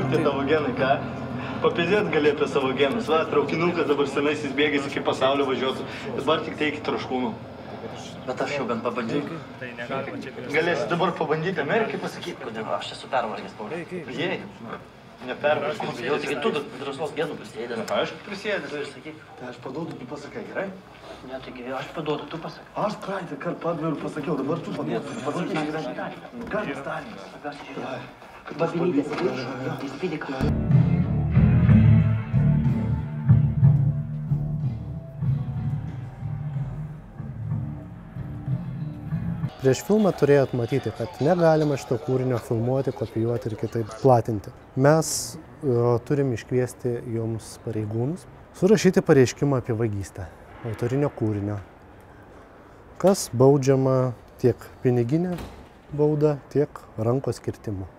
Tai tavo genai, ką? Papėdėt gali apie savo genus. Va, traukinukas dabar senaisiais bėgais iki pasaulio važiuotų. Dabar tik tai iki Traškūnų. Bet aš jau bent pabandžiau. Galėsi dabar pabandyti Amerikai pasakyti. Kodėl? Aš esu pervargęs, Paulius. Jei, nepervargęs. Jau tik tu drąsos genų prisėdė. Aišku, prisėdė. Tu ir sakyk. Tai aš paduodu, tu pasakai, gerai? Ne, taigi aš paduodu, tu pasakai. Aš praeitą kartą padvėriu pasakiau, dabar tu paduodu. Pasakyk. Gardas Stalinas. Babilytės, įspėdė, ką. Prieš filmą turėjot matyti, kad negalima šito kūrinio filmuoti, kopijuoti ir kitaip platinti. Mes turim iškviesti jums pareigūnus, surašyti pareiškimą apie vagystę autorinio kūrinio, kas baudžiama tiek piniginė bauda, tiek rankos kirtimu.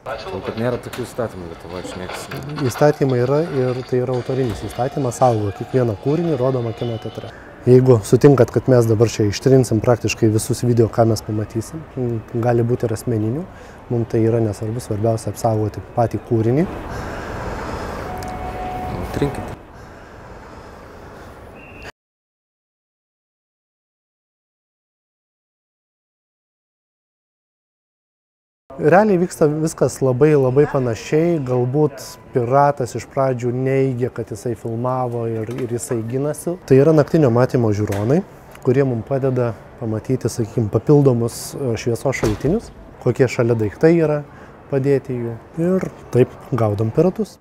Kad nėra tokių įstatymų Lietuvoje, aš niekas. Įstatymai yra ir tai yra autorinis įstatymas, saugo kiekvieną kūrinį rodoma kino teatre. Jeigu sutinkat, kad mes dabar čia ištrinsim praktiškai visus video, ką mes pamatysim, gali būti ir asmeninių, mums tai yra nesvarbu, svarbiausia apsaugoti patį kūrinį. Trinkite. Realiai vyksta viskas labai panašiai, galbūt piratas iš pradžių neigia, kad jisai filmavo ir jisai ginasi. Tai yra naktinio matymo žiūronai, kurie mums padeda pamatyti, sakykime, papildomus šviesos šaltinius, kokie šalia daiktai yra, padėti jų ir taip gaudom piratus.